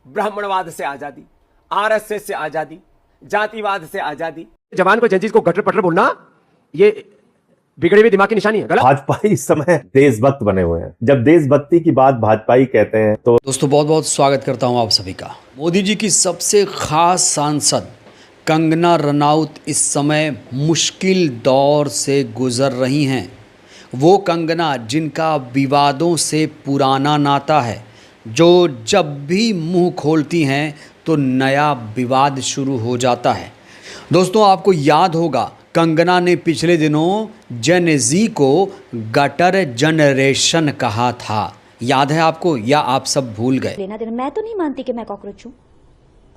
ब्राह्मणवाद से आजादी, आरएसएस से आजादी, जातिवाद से आजादी। जवान को जंजीज को गटर पटर बोलना ये बिगड़े हुए दिमाग की निशानी है। गलत। भाजपाई इस समय देशभक्त बने हुए हैं। जब देशभक्ति की बात भाजपाई कहते हैं तो दोस्तों बहुत बहुत स्वागत करता हूं आप सभी का। मोदी जी की सबसे खास सांसद कंगना रनौत इस समय मुश्किल दौर से गुजर रही हैं। वो कंगना जिनका विवादों से पुराना नाता है, जो जब भी मुंह खोलती हैं तो नया विवाद शुरू हो जाता है। दोस्तों आपको याद होगा कंगना ने पिछले दिनों जेन ज़ी को गटर जनरेशन कहा था। याद है आपको या आप सब भूल गए? लेना देना मैं तो नहीं मानती कि मैं कॉकरोच हूँ।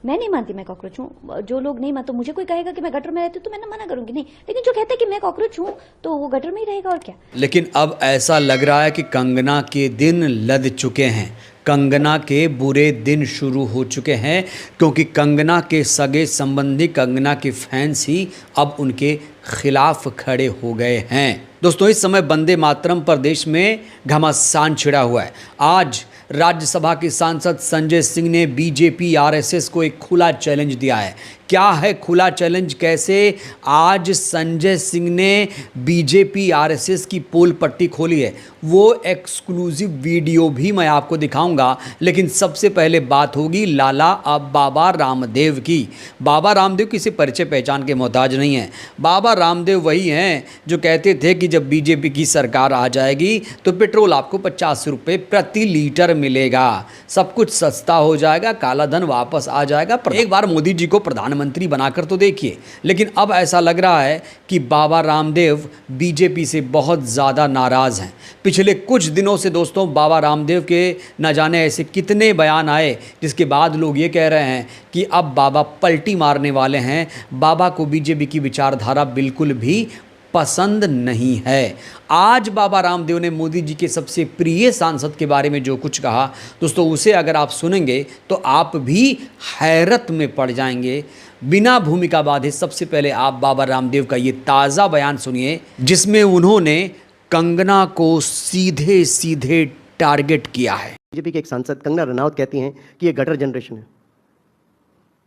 मैं नहीं मानती मैं कॉकरोच हूँ। जो लोग नहीं मानते, मुझे कोई कहेगा कि मैं गटर में रहती हूँ तो मैं मना करूंगी नहीं, लेकिन जो कहते हैं कि मैं कॉकरोच हूँ तो वो गटर में ही रहेगा और क्या। लेकिन अब ऐसा लग रहा है कि कंगना के दिन लद चुके हैं, कंगना के बुरे दिन शुरू हो चुके हैं, क्योंकि कंगना के सगे संबंधी, कंगना के फैंस ही अब उनके खिलाफ खड़े हो गए हैं। दोस्तों इस समय वंदे मातरम पर देश में घमासान छिड़ा हुआ है। आज राज्यसभा के सांसद संजय सिंह ने बीजेपी आरएसएस को एक खुला चैलेंज दिया है। क्या है खुला चैलेंज? कैसे आज संजय सिंह ने बीजेपी आरएसएस की पोल पट्टी खोली है, वो एक्सक्लूसिव वीडियो भी मैं आपको दिखाऊंगा। लेकिन सबसे पहले बात होगी लाला अब बाबा रामदेव की। बाबा रामदेव किसी परिचय पहचान के मोहताज नहीं है। बाबा रामदेव वही हैं जो कहते थे कि जब बीजेपी की सरकार आ जाएगी तो पेट्रोल आपको 50 रुपये प्रति लीटर मिलेगा, सब कुछ सस्ता हो जाएगा, काला धन वापस आ जाएगा। एक बार मोदी जी को प्रधानमंत्री बनाकर तो देखिए। लेकिन अब ऐसा लग रहा है कि बाबा रामदेव बीजेपी से बहुत ज़्यादा नाराज़ हैं। पिछले कुछ दिनों से दोस्तों बाबा रामदेव के न जाने ऐसे कितने बयान आए जिसके बाद लोग ये कह रहे हैं कि अब बाबा पलटी मारने वाले हैं। बाबा को बीजेपी की विचारधारा बिल्कुल भी पसंद नहीं है। आज बाबा रामदेव ने मोदी जी के सबसे प्रिय सांसद के बारे में जो कुछ कहा दोस्तों, उसे अगर आप सुनेंगे तो आप भी हैरत में पड़ जाएंगे। बिना भूमिका बांधे सबसे पहले आप बाबा रामदेव का ये ताज़ा बयान सुनिए, जिसमें उन्होंने कंगना को सीधे सीधे टारगेट किया है। बीजेपी के एक सांसद कंगना रनौत कहती हैं कि ये गटर जनरेशन है।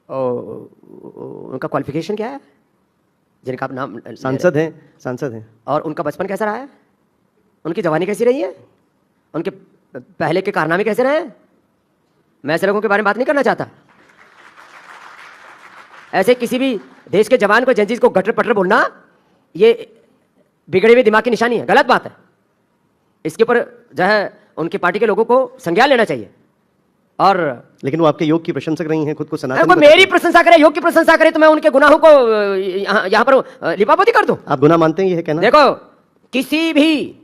और उनका क्वालिफिकेशन क्या है? जिनका आप नाम सांसद हैं और उनका बचपन कैसा रहा है, उनकी जवानी कैसी रही है, उनके पहले के कारनामे कैसे रहे? मैं ऐसे लोगों के बारे में बात नहीं करना चाहता। ऐसे किसी भी देश के जवान को जंजीज को गटर पटर बोलना ये बिगड़े हुए दिमाग की निशानी है। गलत बात है। इसके ऊपर जो है उनकी पार्टी के लोगों को संज्ञान लेना चाहिए। और लेकिन वो आपके योग की प्रशंसक रही हैं, खुद को सनातन। मेरी प्रशंसा करे, योग की प्रशंसा करे तो मैं उनके गुनाहों को यहाँ पर लिपापोती कर दूं। आप गुनाह मानते हैं ये कहना? देखो, किसी भी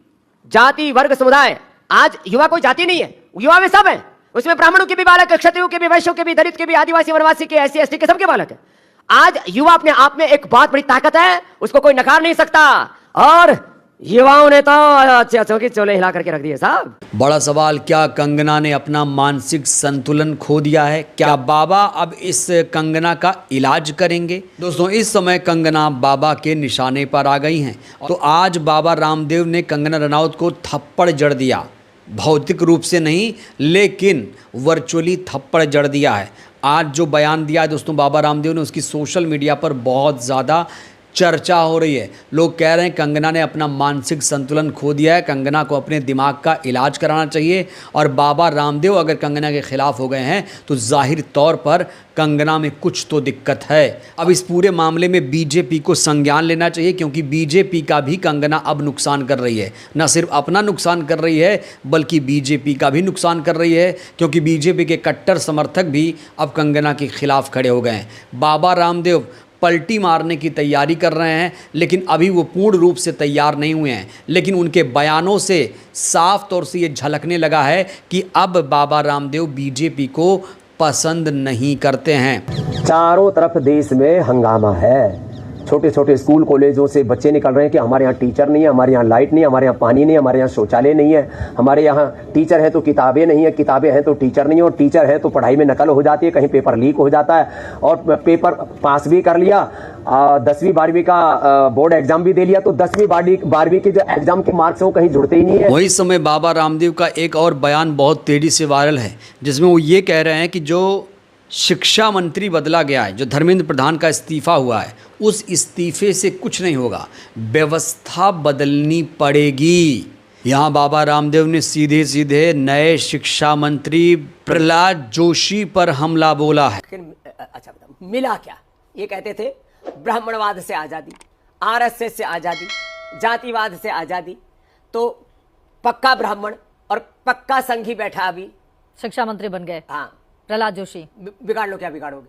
जाति वर्ग समुदाय, आज युवा कोई जाति नहीं है, युवा में सब है। उसमें ब्राह्मणों के भी बालक है, क्षत्रियों के भी, वैश्यों के भी, दलित के भी, आदिवासी वनवासी के, SC ST के सबके बालक है। आज युवा अपने आप में एक बहुत बड़ी ताकत है, उसको कोई नकार नहीं सकता। और युवाओं ने तो अच्छे की चोले हिला करके रख दिए साहब। बड़ा सवाल, क्या कंगना ने अपना मानसिक संतुलन खो दिया है? क्या बाबा अब इस कंगना का इलाज करेंगे? दोस्तों इस समय कंगना बाबा के निशाने पर आ गई हैं। तो आज बाबा रामदेव ने कंगना रनौत को थप्पड़ जड़ दिया। भौतिक रूप से नहीं, लेकिन वर्चुअली थप्पड़ जड़ दिया है। आज जो बयान दिया है दोस्तों बाबा रामदेव ने, उसकी सोशल मीडिया पर बहुत ज़्यादा चर्चा हो रही है। लोग कह रहे हैं कंगना ने अपना मानसिक संतुलन खो दिया है, कंगना को अपने दिमाग का इलाज कराना चाहिए। और बाबा रामदेव अगर कंगना के खिलाफ हो गए हैं तो जाहिर तौर पर कंगना में कुछ तो दिक्कत है। अब इस पूरे मामले में बीजेपी को संज्ञान लेना चाहिए, क्योंकि बीजेपी का भी कंगना अब नुकसान कर रही है। न सिर्फ अपना नुकसान कर रही है बल्कि बीजेपी का भी नुकसान कर रही है, क्योंकि बीजेपी के कट्टर समर्थक भी अब कंगना के खिलाफ खड़े हो गए हैं। बाबा रामदेव पलटी मारने की तैयारी कर रहे हैं, लेकिन अभी वो पूर्ण रूप से तैयार नहीं हुए हैं। लेकिन उनके बयानों से साफ तौर से ये झलकने लगा है कि अब बाबा रामदेव बीजेपी को पसंद नहीं करते हैं। चारों तरफ देश में हंगामा है। छोटे छोटे स्कूल कॉलेजों से बच्चे निकल रहे हैं कि हमारे यहाँ टीचर नहीं है, हमारे यहाँ लाइट नहीं है, हमारे यहाँ पानी नहीं है, हमारे यहाँ शौचालय नहीं है, हमारे यहाँ टीचर है तो किताबें नहीं है, किताबें हैं तो टीचर नहीं है, और टीचर है तो पढ़ाई में नकल हो जाती है, कहीं पेपर लीक हो जाता है, और पेपर पास भी कर लिया, 10वीं 12वीं का बोर्ड एग्जाम भी दे लिया, तो 10वीं 12वीं के जो एग्जाम के मार्क्स हैं वो कहीं जुड़ते ही नहीं है। वही समय बाबा रामदेव का एक और बयान बहुत तेजी से वायरल है, जिसमें वो ये कह रहे हैं कि जो शिक्षा मंत्री बदला गया है, जो धर्मेंद्र प्रधान का इस्तीफा हुआ है, उस इस्तीफे से कुछ नहीं होगा, व्यवस्था बदलनी पड़ेगी। यहाँ बाबा रामदेव ने सीधे सीधे नए शिक्षा मंत्री प्रहलाद जोशी पर हमला बोला है। अच्छा बताओ मिला क्या? ये कहते थे ब्राह्मणवाद से आज़ादी, आरएसएस से आज़ादी, जातिवाद से आज़ादी, तो पक्का ब्राह्मण और पक्का संघी बैठा अभी शिक्षा मंत्री बन गए। हाँ, प्रहलाद जोशी। बिगाड़ लो, क्या बिगाड़ोगे?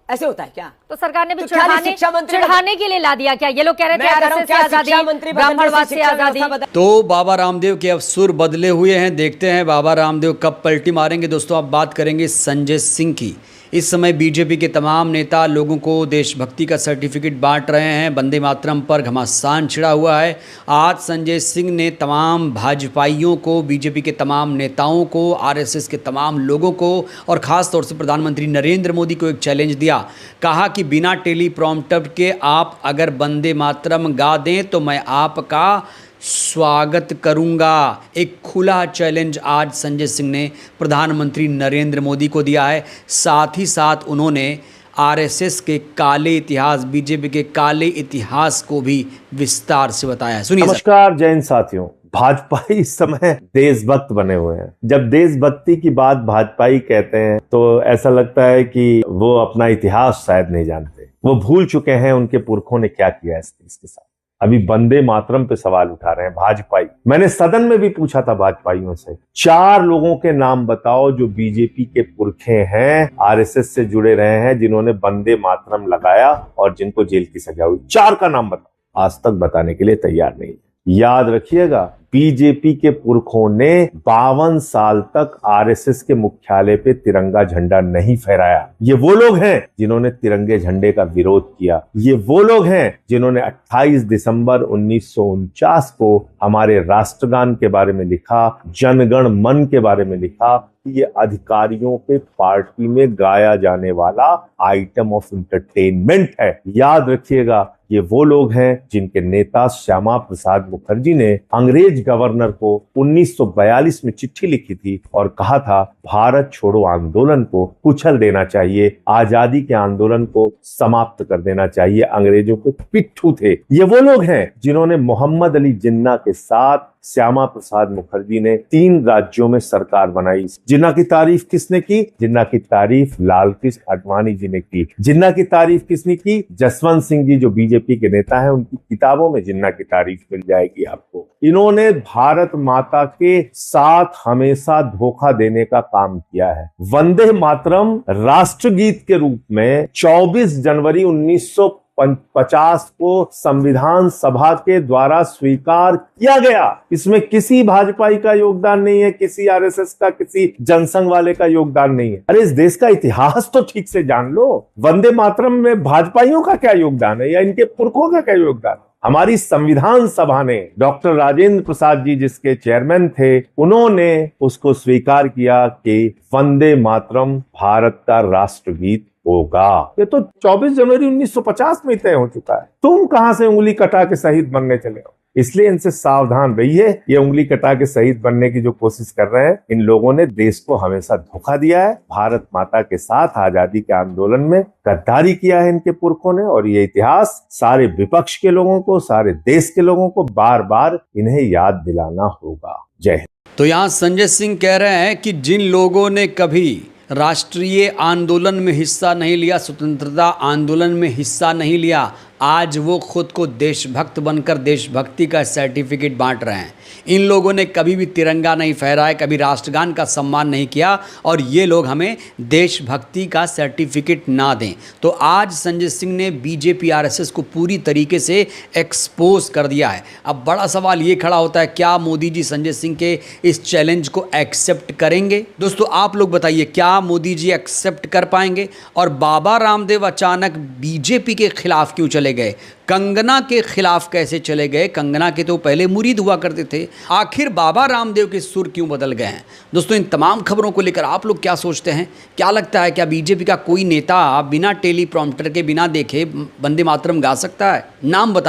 ऐसे होता है क्या? तो सरकार ने भी तो क्या चिढ़ाने के लिए ला दिया क्या? ये लोग कह रहे थे आरएसएस से आजादी, ब्राह्मणवाद से आजादी। तो बाबा रामदेव के अब सुर बदले हुए हैं, देखते हैं बाबा रामदेव कब पलटी मारेंगे। दोस्तों अब बात करेंगे संजय सिंह की। इस समय बीजेपी के तमाम नेता लोगों को देशभक्ति का सर्टिफिकेट बांट रहे हैं, वंदे मातरम पर घमासान छिड़ा हुआ है। आज संजय सिंह ने तमाम भाजपाइयों को, बीजेपी के तमाम नेताओं को, आरएसएस के तमाम लोगों को और ख़ास तौर से प्रधानमंत्री नरेंद्र मोदी को एक चैलेंज दिया। कहा कि बिना टेलीप्रॉम्प्टर के आप अगर वंदे मातरम गा दें तो मैं आपका स्वागत करूंगा। एक खुला चैलेंज आज संजय सिंह ने प्रधानमंत्री नरेंद्र मोदी को दिया है। साथ ही साथ उन्होंने आरएसएस के काले इतिहास, बीजेपी के काले इतिहास को भी विस्तार से बताया। सुनिए। नमस्कार जैन साथियों, भाजपाई इस समय देशभक्त बने हुए हैं। जब देशभक्ति की बात भाजपाई कहते हैं तो ऐसा लगता है कि वो अपना इतिहास शायद नहीं जानते, वो भूल चुके हैं उनके पुरखों ने क्या किया इस देश के साथ। अभी वंदे मातरम पे सवाल उठा रहे हैं भाजपाई। मैंने सदन में भी पूछा था भाजपाइयों से, 4 लोगों के नाम बताओ जो बीजेपी के पुरखे हैं, आरएसएस से जुड़े रहे हैं, जिन्होंने वंदे मातरम लगाया और जिनको जेल की सजा हुई। 4 का नाम बताओ। आज तक बताने के लिए तैयार नहीं। याद रखिएगा, बीजेपी के पुरखों ने 52 साल तक आरएसएस के मुख्यालय पे तिरंगा झंडा नहीं फहराया। ये वो लोग हैं जिन्होंने तिरंगे झंडे का विरोध किया। ये वो लोग हैं जिन्होंने 28 दिसंबर 1949 को हमारे राष्ट्रगान के बारे में लिखा, जनगण मन के बारे में लिखा। ये अधिकारियों पे पार्टी में गाया जाने वाला आइटम ऑफ एंटरटेनमेंट है। याद रखिएगा, ये वो लोग हैं जिनके नेता श्यामा प्रसाद मुखर्जी ने अंग्रेज गवर्नर को 1942 में चिट्ठी लिखी थी और कहा था भारत छोड़ो आंदोलन को कुचल देना चाहिए, आजादी के आंदोलन को समाप्त कर देना चाहिए, अंग्रेजों के पिट्ठू थे। ये वो लोग हैं जिन्होंने मोहम्मद अली जिन्ना के साथ श्यामा प्रसाद मुखर्जी ने 3 राज्यों में सरकार बनाई। जिन्ना की तारीफ किसने की? जिन्ना की तारीफ लाल कृष्ण आडवाणी जी ने की। जिन्ना की तारीफ किसने की? जसवंत सिंह जी जो बीजेपी के नेता हैं, उनकी किताबों में जिन्ना की तारीफ मिल जाएगी आपको। इन्होंने भारत माता के साथ हमेशा धोखा देने का काम किया है। वंदे मातरम राष्ट्रगीत के रूप में 24 जनवरी 1950 को संविधान सभा के द्वारा स्वीकार किया गया। इसमें किसी भाजपाई का योगदान नहीं है, किसी आरएसएस का, किसी जनसंघ वाले का योगदान नहीं है। अरे इस देश का इतिहास तो ठीक से जान लो। वंदे मातरम में भाजपाइयों का क्या योगदान है या इनके पुरखों का क्या योगदान है? हमारी संविधान सभा ने डॉक्टर राजेंद्र प्रसाद जी जिसके चेयरमैन थे, उन्होंने उसको स्वीकार किया कि वंदे मातरम भारत का राष्ट्रगीत होगा। ये तो 24 जनवरी 1950 में तय हो चुका है। तुम कहां से उंगली कटा के शहीद बनने चले हो? इसलिए इनसे सावधान रहिए। ये उंगली कटा के शहीद बनने की जो कोशिश कर रहे हैं, इन लोगों ने देश को हमेशा धोखा दिया है। भारत माता के साथ आजादी के आंदोलन में गद्दारी किया है इनके पुरखों ने, और ये इतिहास सारे विपक्ष के लोगों को, सारे देश के लोगों को बार बार इन्हें याद दिलाना होगा। जय हिंद। तो यहाँ संजय सिंह कह रहे हैं कि जिन लोगों ने कभी राष्ट्रीय आंदोलन में हिस्सा नहीं लिया, स्वतंत्रता आंदोलन में हिस्सा नहीं लिया, आज वो खुद को देशभक्त बनकर देशभक्ति का सर्टिफिकेट बांट रहे हैं। इन लोगों ने कभी भी तिरंगा नहीं फहराया, कभी राष्ट्रगान का सम्मान नहीं किया, और ये लोग हमें देशभक्ति का सर्टिफिकेट ना दें। तो आज संजय सिंह ने बीजेपी आरएसएस को पूरी तरीके से एक्सपोज कर दिया है। अब बड़ा सवाल ये खड़ा होता है, क्या मोदी जी संजय सिंह के इस चैलेंज को एक्सेप्ट करेंगे? दोस्तों आप लोग बताइए, क्या मोदी जी एक्सेप्ट कर पाएंगे? और बाबा रामदेव अचानक बीजेपी के खिलाफ क्यों चले चले गए? कंगना के खिलाफ कैसे चले गए? कंगना के तो पहले मुरीद हुआ करते थे। आखिर बाबा रामदेव के सुर क्यों बदल गए हैं? दोस्तों, इन तमाम खबरों को लेकर आप लोग क्या सोचते हैं? क्या लगता है, क्या बीजेपी का कोई नेता बिना टेलीप्रॉम्प्टर के, बिना देखे वंदे मातरम गा सकता है? नाम बताइए।